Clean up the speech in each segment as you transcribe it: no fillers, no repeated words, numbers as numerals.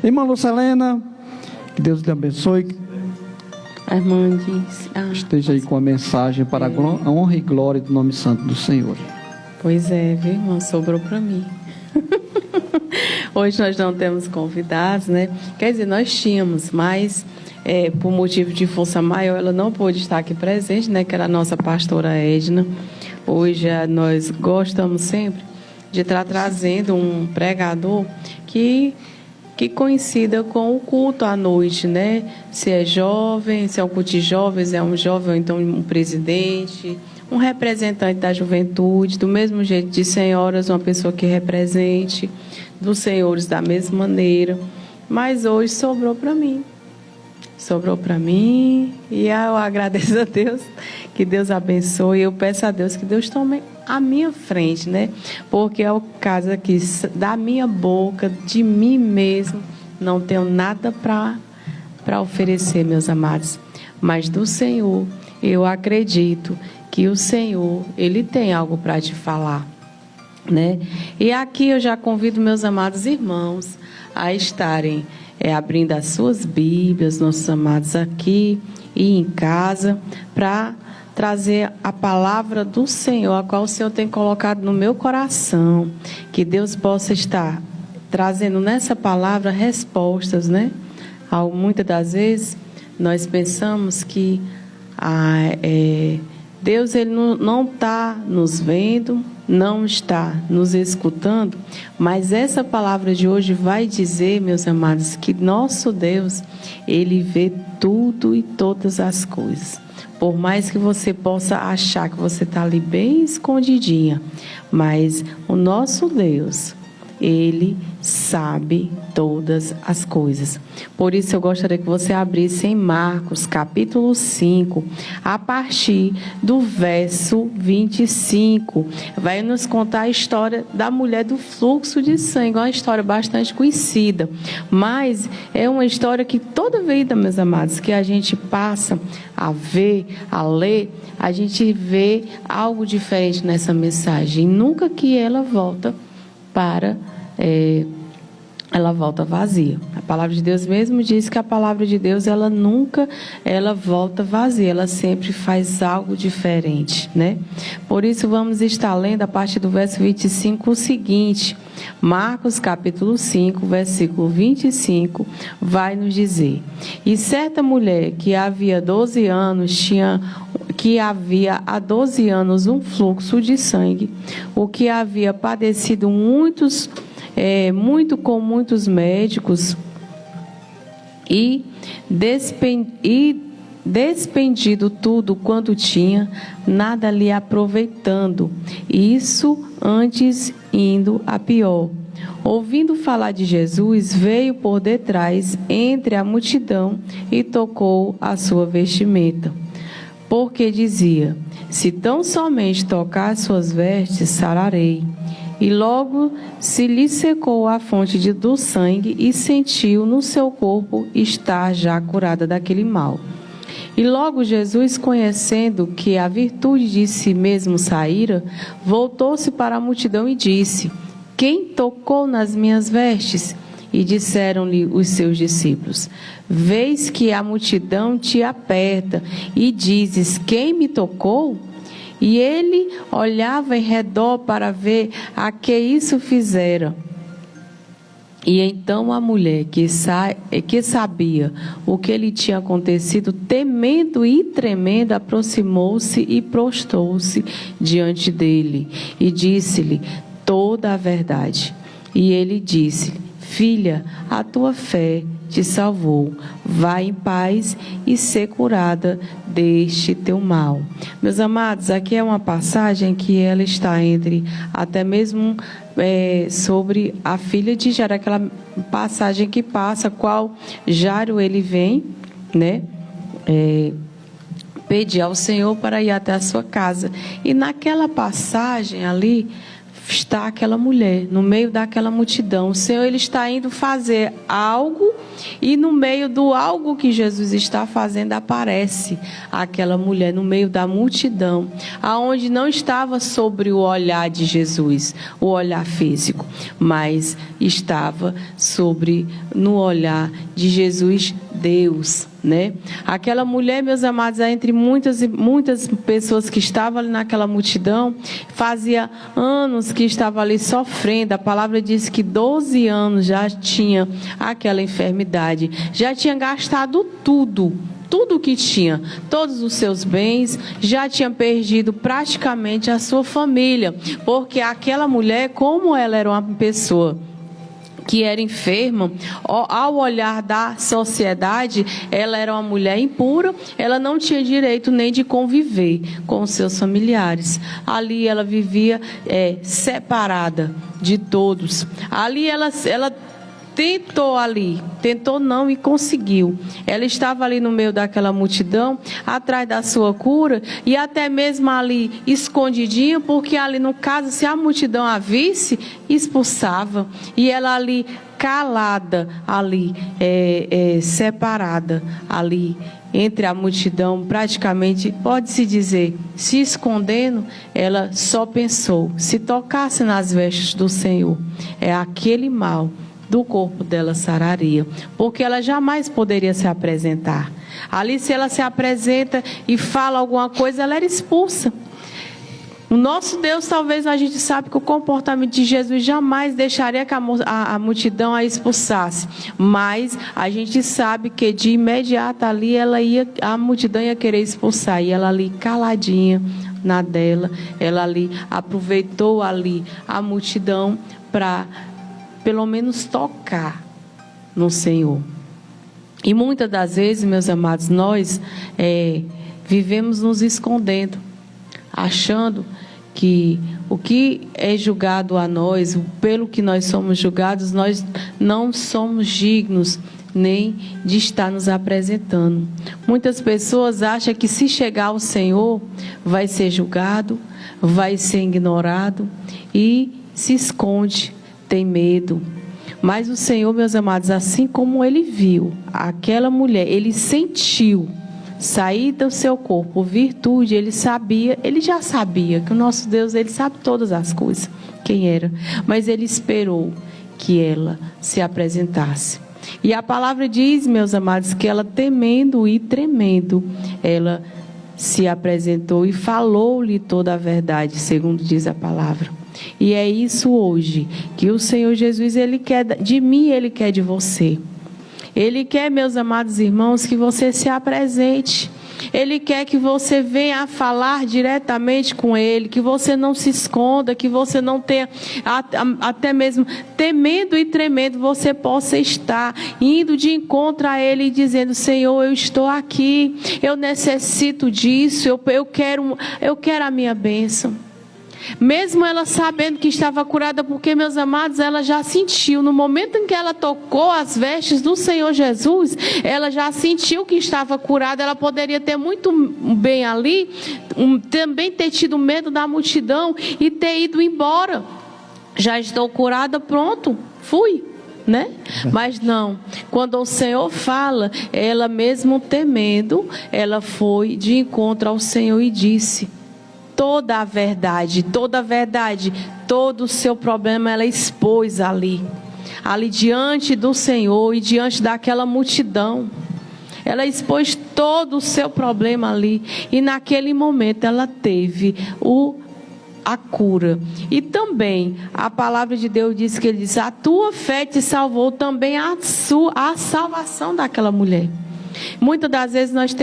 Irmã Lucelena, que Deus lhe abençoe. A irmã diz... Esteja aí com a mensagem para a honra e glória do nome santo do Senhor. Pois é, viu, irmão? Sobrou para mim. Hoje nós não temos convidados, né? Quer dizer, nós tínhamos, mas por motivo de força maior, ela não pôde estar aqui presente, né? Que era a nossa pastora Edna. Hoje nós gostamos sempre de estar trazendo um pregador que coincida com o culto à noite, né? Se é jovem, se é um culto de jovens, é um jovem ou então um presidente, um representante da juventude, do mesmo jeito de senhoras, uma pessoa que represente, dos senhores da mesma maneira. Mas hoje sobrou para mim. Sobrou para mim e eu agradeço a Deus, que Deus abençoe. Eu peço a Deus que Deus tome a minha frente, né? Porque é o caso aqui da minha boca, de mim mesmo, não tenho nada para oferecer, meus amados. Mas do Senhor, eu acredito que o Senhor, Ele tem algo para te falar, né? E aqui eu já convido meus amados irmãos a estarem abrindo as suas Bíblias, nossos amados aqui e em casa, para trazer a palavra do Senhor, a qual o Senhor tem colocado no meu coração, que Deus possa estar trazendo nessa palavra respostas, né? Muitas das vezes nós pensamos que Deus ele não está nos vendo, não está nos escutando, mas essa palavra de hoje vai dizer, meus amados, que nosso Deus, Ele vê tudo e todas as coisas. Por mais que você possa achar que você está ali bem escondidinha, mas o nosso Deus, Ele sabe todas as coisas. Por isso eu gostaria que você abrisse em Marcos, capítulo 5, a partir do verso 25. Vai nos contar a história da mulher do fluxo de sangue, uma história bastante conhecida, mas é uma história que toda vida, meus amados, que a gente passa a ver, a ler, a gente vê algo diferente nessa mensagem. Nunca que ela volta ela volta vazia. A palavra de Deus mesmo diz que a palavra de Deus, ela volta vazia, ela sempre faz algo diferente, né? Por isso vamos estar lendo a partir do verso 25 o seguinte. Marcos capítulo 5, versículo 25, vai nos dizer: E certa mulher que havia há 12 anos um fluxo de sangue, o que havia padecido muito com muitos médicos e despendido tudo quanto tinha, nada lhe aproveitando, isso antes indo a pior. Ouvindo falar de Jesus, veio por detrás entre a multidão e tocou a sua vestimenta, porque dizia: se tão somente tocar as suas vestes, sararei. E logo se lhe secou a fonte do sangue e sentiu no seu corpo estar já curada daquele mal. E logo Jesus, conhecendo que a virtude de si mesmo saíra, voltou-se para a multidão e disse: quem tocou nas minhas vestes? E disseram-lhe os seus discípulos: vês que a multidão te aperta e dizes: quem me tocou? E ele olhava em redor para ver a que isso fizera. E então a mulher, que sabia o que lhe tinha acontecido, temendo e tremendo, aproximou-se e prostrou-se diante dele. E disse-lhe toda a verdade. E ele disse: filha, a tua fé te salvou. Vai em paz e ser curada deste teu mal. Meus amados, aqui é uma passagem que ela está entre, até mesmo sobre a filha de Jairo, aquela passagem que passa, qual Jairo ele vem, né? Pedir ao Senhor para ir até a sua casa. E naquela passagem ali está aquela mulher, no meio daquela multidão. O Senhor ele está indo fazer algo e no meio do algo que Jesus está fazendo, aparece aquela mulher no meio da multidão, aonde não estava sobre o olhar de Jesus, o olhar físico, mas estava no olhar de Jesus, Deus, né? Aquela mulher, meus amados, entre muitas pessoas que estavam ali naquela multidão, fazia anos que estava ali sofrendo. A palavra diz que 12 anos já tinha aquela enfermidade, já tinha gastado tudo que tinha, todos os seus bens, já tinha perdido praticamente a sua família, porque aquela mulher, como ela era uma pessoa que era enferma, ao olhar da sociedade, ela era uma mulher impura, ela não tinha direito nem de conviver com os seus familiares. Ali ela vivia separada de todos. Ali ela tentou não e conseguiu. Ela estava ali no meio daquela multidão, atrás da sua cura, e até mesmo ali escondidinha, porque ali no caso, se a multidão a visse, expulsava. E ela ali calada, ali separada, ali entre a multidão, praticamente, pode-se dizer, se escondendo, ela só pensou, se tocasse nas vestes do Senhor, aquele mal do corpo dela sararia, porque ela jamais poderia se apresentar. Ali, se ela se apresenta e fala alguma coisa, ela era expulsa. O nosso Deus, talvez a gente sabe que o comportamento de Jesus jamais deixaria que a multidão a expulsasse, mas a gente sabe que de imediato ali a multidão ia querer expulsar, e ela ali caladinha na dela, ela ali aproveitou ali a multidão para pelo menos tocar no Senhor. E muitas das vezes, meus amados, nós vivemos nos escondendo, achando que o que é julgado a nós, pelo que nós somos julgados, nós não somos dignos nem de estar nos apresentando. Muitas pessoas acham que se chegar ao Senhor, vai ser julgado, vai ser ignorado e se esconde, tem medo. Mas o Senhor, meus amados, assim como Ele viu aquela mulher, Ele sentiu sair do seu corpo virtude, Ele já sabia que o nosso Deus, Ele sabe todas as coisas, quem era, mas Ele esperou que ela se apresentasse. E a palavra diz, meus amados, que ela, temendo e tremendo, ela se apresentou e falou-lhe toda a verdade, segundo diz a palavra. E é isso hoje que o Senhor Jesus, Ele quer de mim, Ele quer de você. Ele quer, meus amados irmãos, que você se apresente. Ele quer que você venha a falar diretamente com Ele, que você não se esconda, que você não tenha, até mesmo temendo e tremendo, você possa estar indo de encontro a Ele e dizendo: Senhor, eu estou aqui, eu necessito disso, eu quero a minha bênção. Mesmo ela sabendo que estava curada, porque, meus amados, ela já sentiu, no momento em que ela tocou as vestes do Senhor Jesus, ela já sentiu que estava curada. Ela poderia ter muito bem ali, também ter tido medo da multidão e ter ido embora. Já estou curada, pronto, fui, né? Mas não, quando o Senhor fala, ela mesmo temendo, ela foi de encontro ao Senhor e disse toda a verdade, todo o seu problema ela expôs ali diante do Senhor e diante daquela multidão. Ela expôs todo o seu problema ali, e naquele momento ela teve a cura. E também a palavra de Deus diz que Ele diz: a tua fé te salvou, também a salvação daquela mulher. Muitas das vezes nós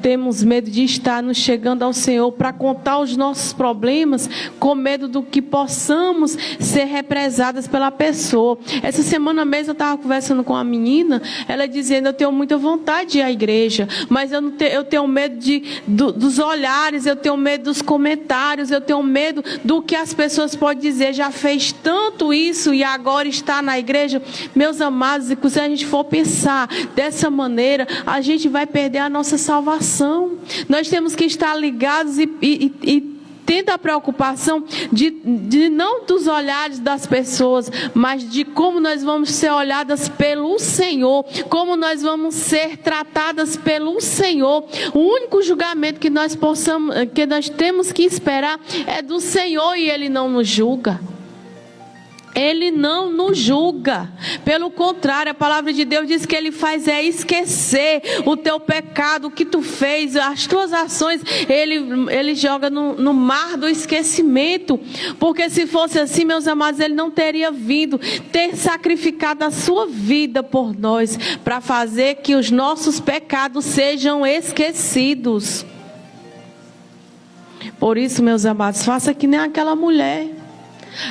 temos medo de estar nos chegando ao Senhor para contar os nossos problemas, com medo do que possamos ser represadas pela pessoa. Essa semana mesmo eu estava conversando com uma menina, ela dizendo: eu tenho muita vontade de ir à igreja, mas eu tenho medo dos olhares, eu tenho medo dos comentários, eu tenho medo do que as pessoas podem dizer. Já fez tanto isso e agora está na igreja. Meus amados, se a gente for pensar dessa maneira, a gente vai perder a nossa salvação. Nós temos que estar ligados e tendo a preocupação de não dos olhares das pessoas, mas de como nós vamos ser olhadas pelo Senhor, como nós vamos ser tratadas pelo Senhor. O único julgamento que nós temos que esperar é do Senhor, e Ele não nos julga. Ele não nos julga. Pelo contrário, a palavra de Deus diz que Ele faz esquecer o teu pecado, o que tu fez, as tuas ações. Ele joga no mar do esquecimento. Porque se fosse assim, meus amados, Ele não teria vindo ter sacrificado a sua vida por nós, para fazer que os nossos pecados sejam esquecidos. Por isso, meus amados, faça que nem aquela mulher.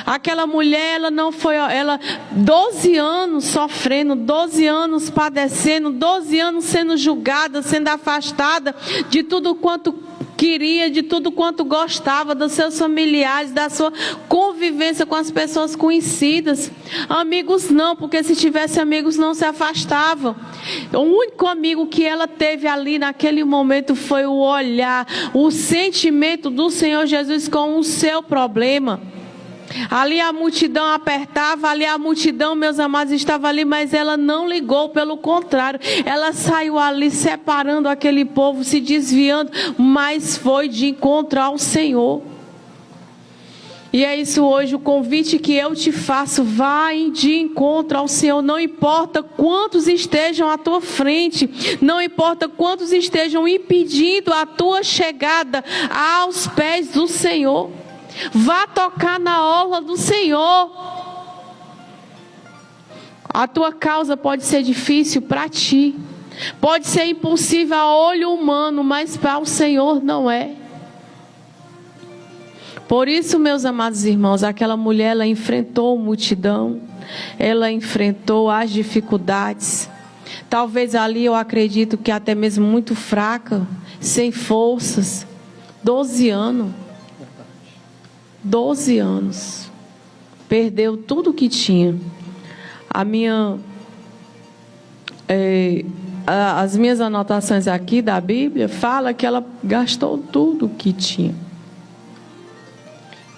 Aquela mulher, ela não foi, 12 anos sofrendo, 12 anos padecendo, 12 anos sendo julgada, sendo afastada de tudo quanto queria, de tudo quanto gostava, dos seus familiares, da sua convivência com as pessoas conhecidas. Amigos não, porque se tivesse amigos não se afastavam. O único amigo que ela teve ali naquele momento foi o olhar, o sentimento do Senhor Jesus com o seu problema. Ali a multidão apertava, ali a multidão, meus amados, estava ali, mas ela não ligou, pelo contrário, ela saiu ali separando aquele povo, se desviando, mas foi de encontro ao Senhor. E é isso hoje, o convite que eu te faço: vai de encontro ao Senhor. Não importa quantos estejam à tua frente, não importa quantos estejam impedindo a tua chegada aos pés do Senhor. Vá tocar na orla do Senhor. A tua causa pode ser difícil para ti, pode ser impossível a olho humano, mas para o Senhor não é. Por isso, meus amados irmãos, aquela mulher, ela enfrentou a multidão, ela enfrentou as dificuldades. Talvez ali, eu acredito que até mesmo muito fraca, sem forças. 12 anos. 12 anos. Perdeu tudo o que tinha. As minhas anotações aqui da Bíblia fala que ela gastou tudo o que tinha.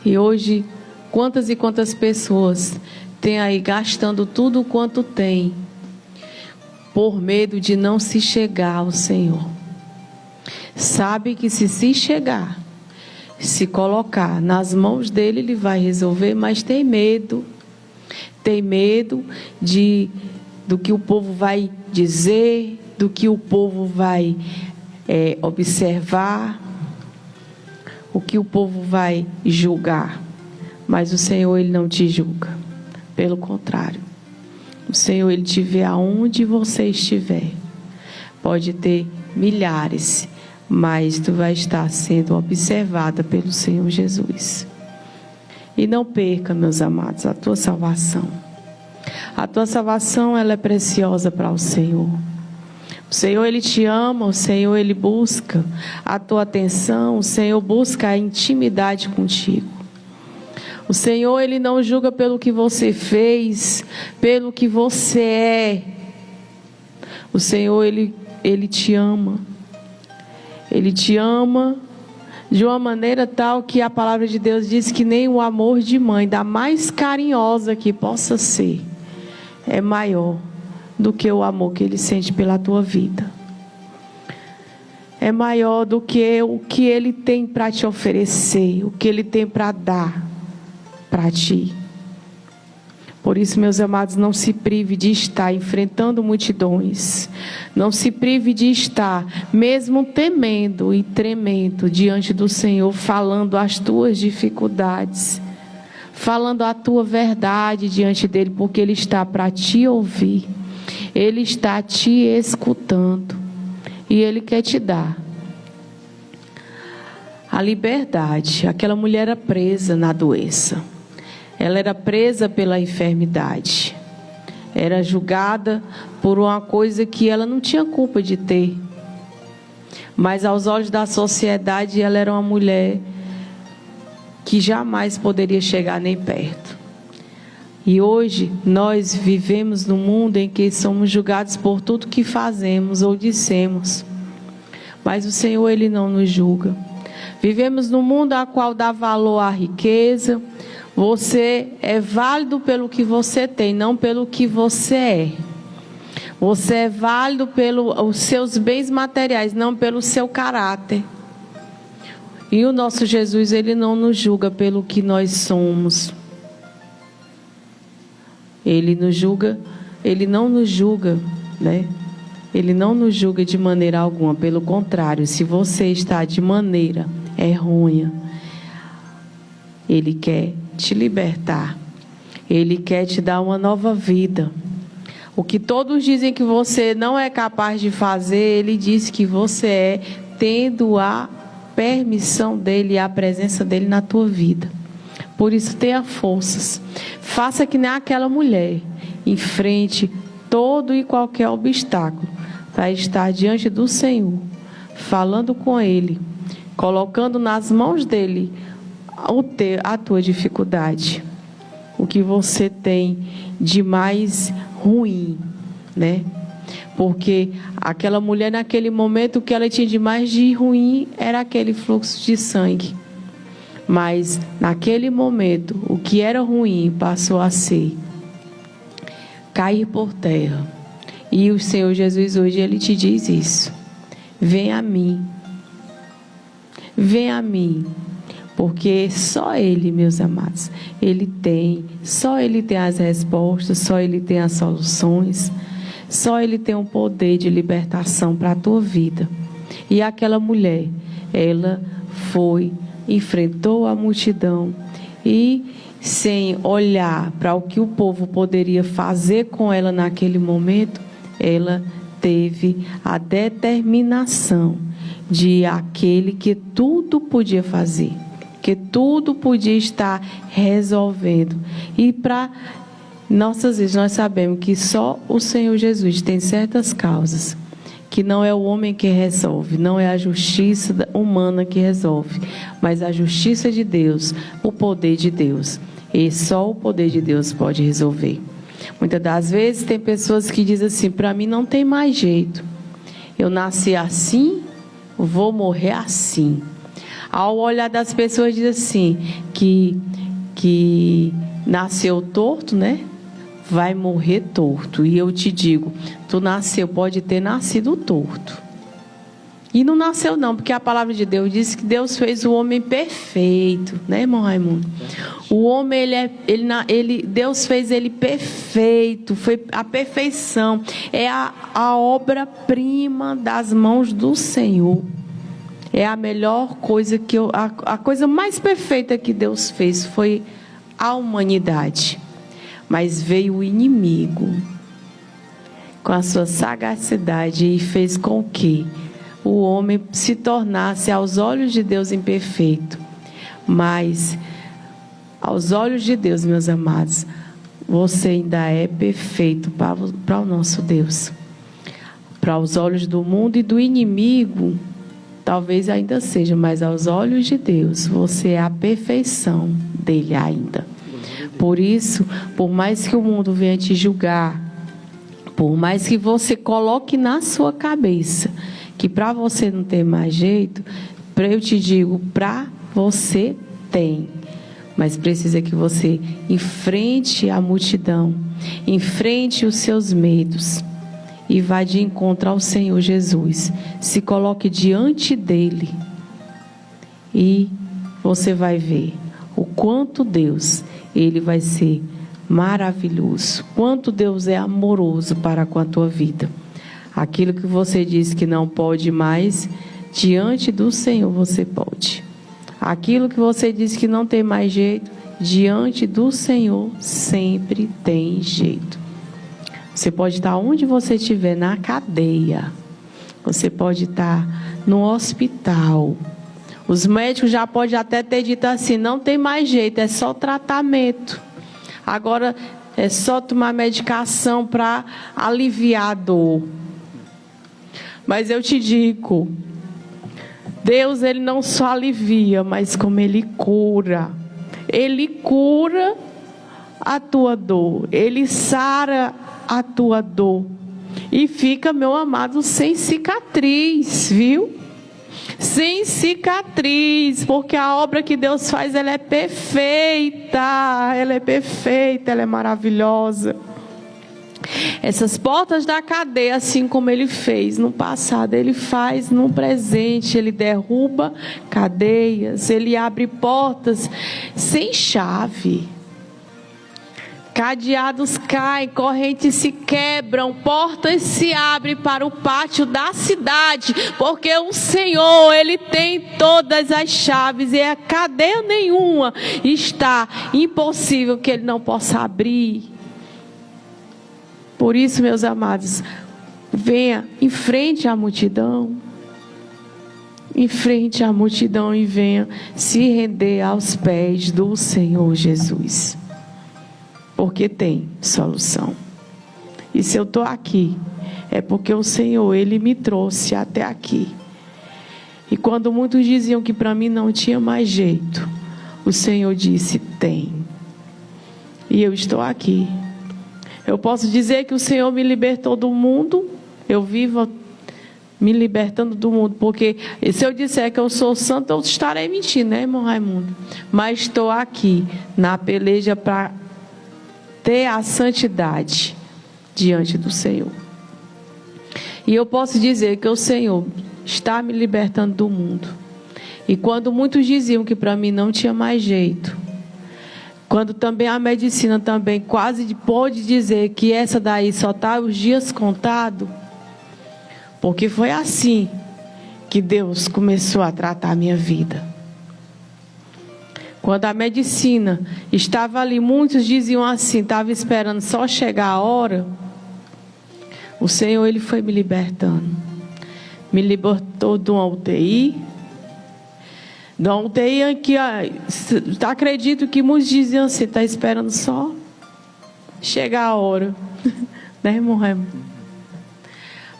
E hoje, quantas e quantas pessoas têm aí gastando tudo quanto tem, por medo de não se chegar ao Senhor. Sabe que se chegar, se colocar nas mãos dele, ele vai resolver, mas tem medo do que o povo vai dizer, do que o povo vai observar, o que o povo vai julgar. Mas o Senhor, ele não te julga, pelo contrário, o Senhor, ele te vê aonde você estiver. Pode ter milhares, mas tu vai estar sendo observada pelo Senhor Jesus. E não perca, meus amados, a tua salvação. A tua salvação, ela é preciosa para o Senhor. O Senhor, ele te ama, o Senhor, ele busca a tua atenção, o Senhor busca a intimidade contigo. O Senhor, ele não julga pelo que você fez, pelo que você é. O Senhor, ele te ama. Ele te ama de uma maneira tal que a palavra de Deus diz que nem o amor de mãe, da mais carinhosa que possa ser, é maior do que o amor que ele sente pela tua vida. É maior do que o que ele tem para te oferecer, o que ele tem para dar para ti. Por isso, meus amados, não se prive de estar enfrentando multidões. Não se prive de estar, mesmo temendo e tremendo diante do Senhor, falando as tuas dificuldades, falando a tua verdade diante dele, porque ele está para te ouvir. Ele está te escutando e ele quer te dar a liberdade. Aquela mulher era presa na doença. Ela era presa pela enfermidade. Era julgada por uma coisa que ela não tinha culpa de ter. Mas aos olhos da sociedade, ela era uma mulher que jamais poderia chegar nem perto. E hoje, nós vivemos num mundo em que somos julgados por tudo que fazemos ou dissemos. Mas o Senhor, ele não nos julga. Vivemos num mundo a qual dá valor à riqueza. Você é válido pelo que você tem, não pelo que você é. Você é válido pelos seus bens materiais, não pelo seu caráter. E o nosso Jesus, ele não nos julga pelo que nós somos. Ele nos julga, ele não nos julga, né? Ele não nos julga de maneira alguma. Pelo contrário, se você está de maneira errônea, ele quer te libertar. Ele quer te dar uma nova vida. O que todos dizem que você não é capaz de fazer, ele diz que você é, tendo a permissão dele e a presença dele na tua vida. Por isso, tenha forças. Faça que nem aquela mulher. Enfrente todo e qualquer obstáculo para estar diante do Senhor, falando com Ele, colocando nas mãos dele a tua dificuldade, o que você tem de mais ruim, né? Porque aquela mulher, naquele momento, o que ela tinha de mais de ruim era aquele fluxo de sangue. Mas naquele momento, o que era ruim passou a ser cair por terra. E o Senhor Jesus hoje, ele te diz isso: vem a mim, vem a mim, porque só Ele, meus amados, só Ele tem as respostas, só Ele tem as soluções, só Ele tem o poder de libertação para a tua vida. E aquela mulher, ela enfrentou a multidão e, sem olhar para o que o povo poderia fazer com ela naquele momento, ela teve a determinação de aquele que tudo podia fazer, que tudo podia estar resolvendo. E para nossas vezes nós sabemos que só o Senhor Jesus tem certas causas que não é o homem que resolve, não é a justiça humana que resolve, mas a justiça de Deus, o poder de Deus. E só o poder de Deus pode resolver. Muitas das vezes tem pessoas que dizem assim: para mim não tem mais jeito. Eu nasci assim, vou morrer assim. Ao olhar das pessoas diz assim, que nasceu torto, né? Vai morrer torto. E eu te digo, pode ter nascido torto. E não nasceu não, porque a palavra de Deus diz que Deus fez o homem perfeito, né, irmão Raimundo? O homem, Deus fez ele perfeito, foi a perfeição. É a obra-prima das mãos do Senhor. É a melhor coisa a coisa mais perfeita que Deus fez foi a humanidade. Mas veio o inimigo com a sua sagacidade e fez com que o homem se tornasse aos olhos de Deus imperfeito. Mas aos olhos de Deus, meus amados, você ainda é perfeito para o nosso Deus. Para os olhos do mundo e do inimigo, talvez ainda seja, mas aos olhos de Deus, você é a perfeição dele ainda. Por isso, por mais que o mundo venha te julgar, por mais que você coloque na sua cabeça que para você não tem mais jeito, eu te digo, para você tem. Mas precisa que você enfrente a multidão, enfrente os seus medos e vá de encontro ao Senhor Jesus. Se coloque diante dele e você vai ver o quanto Deus, ele vai ser maravilhoso. Quanto Deus é amoroso para com a tua vida. Aquilo que você diz que não pode mais, diante do Senhor você pode. Aquilo que você diz que não tem mais jeito, diante do Senhor sempre tem jeito. Você pode estar onde você estiver, na cadeia. Você pode estar no hospital. Os médicos já podem até ter dito assim: não tem mais jeito, é só tratamento. Agora é só tomar medicação para aliviar a dor. Mas eu te digo, Deus, ele não só alivia, mas como ele cura. Ele cura a tua dor, ele sara a tua dor. E fica, meu amado, sem cicatriz, viu? sem cicatriz, porque a obra que Deus faz, ela é perfeita, ela é maravilhosa. Essas portas da cadeia, assim como Ele fez no passado, Ele faz no presente. Ele derruba cadeias, Ele abre portas sem chave. Cadeados caem, correntes se quebram, portas se abrem para o pátio da cidade, porque o Senhor, Ele tem todas as chaves e a cadeia nenhuma está impossível que Ele não possa abrir. Por isso, meus amados, venha em frente à multidão. Em frente à multidão e venha se render aos pés do Senhor Jesus. Porque tem solução. E se eu estou aqui, é porque o Senhor, Ele me trouxe até aqui. E quando muitos diziam que para mim não tinha mais jeito, o Senhor disse, tem. E eu estou aqui. Eu posso dizer que o Senhor me libertou do mundo. Eu vivo me libertando do mundo. Porque se eu disser que eu sou santo, eu estarei mentindo, né, irmão Raimundo? Mas estou aqui na peleja para ter a santidade diante do Senhor. E eu posso dizer que o Senhor está me libertando do mundo. E quando muitos diziam que para mim não tinha mais jeito, quando também a medicina também quase pôde dizer que essa daí só está os dias contados, porque foi assim que Deus começou a tratar a minha vida. Quando a medicina estava ali, muitos diziam assim, estava esperando só chegar a hora, o Senhor, Ele foi me libertando. Me libertou de uma UTI, da UTI que acredito que muitos diziam assim, está esperando só chegar a hora, né, irmão Raimundo?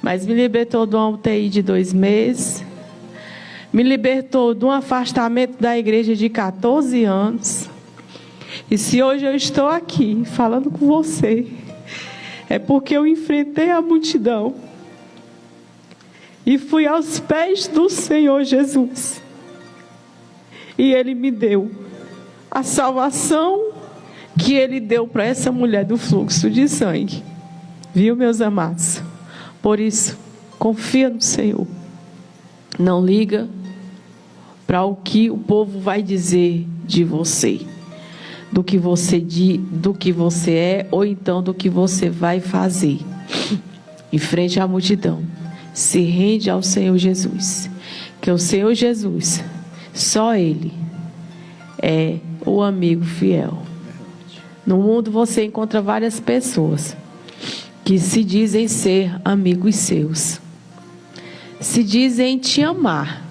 Mas me libertou de uma UTI de 2 meses, me libertou de um afastamento da igreja de 14 anos, e se hoje eu estou aqui falando com você, é porque eu enfrentei a multidão, e fui aos pés do Senhor Jesus, e Ele me deu a salvação que Ele deu para essa mulher do fluxo de sangue. Viu, meus amados? Por isso, confia no Senhor. Não liga para o que o povo vai dizer de você. Do que você é, ou então do que você vai fazer. Em frente à multidão, se rende ao Senhor Jesus. Que o Senhor Jesus, só Ele é o amigo fiel. No mundo você encontra várias pessoas que se dizem ser amigos seus, se dizem te amar,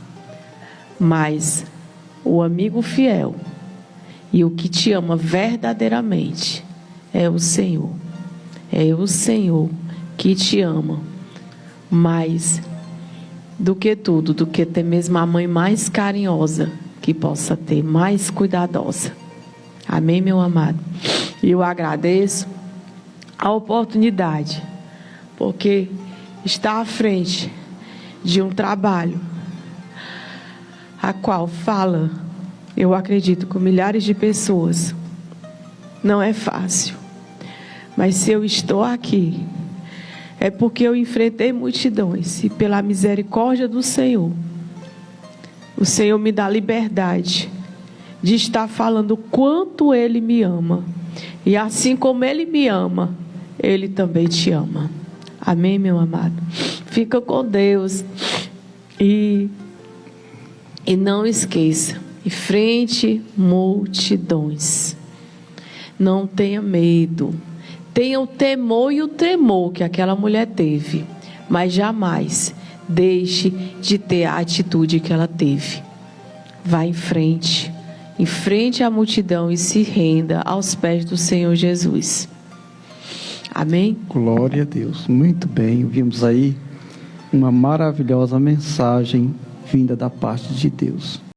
mas o amigo fiel e o que te ama verdadeiramente é o Senhor. É o Senhor que te ama mais do que tudo, do que até mesmo a mãe mais carinhosa que possa ter, mais cuidadosa. Amém, meu amado? E eu agradeço a oportunidade, porque está à frente de um trabalho a qual fala, eu acredito, com milhares de pessoas. Não é fácil, mas se eu estou aqui, é porque eu enfrentei multidões, e pela misericórdia do Senhor, o Senhor me dá liberdade de estar falando o quanto Ele me ama. E assim como Ele me ama, Ele também te ama. Amém, meu amado? Fica com Deus. E não esqueça, enfrente multidões. Não tenha medo. Tenha o temor e o tremor que aquela mulher teve. Mas jamais deixe de ter a atitude que ela teve. Vá em frente à multidão e se renda aos pés do Senhor Jesus. Amém? Glória a Deus. Muito bem, vimos aí uma maravilhosa mensagem vinda da parte de Deus.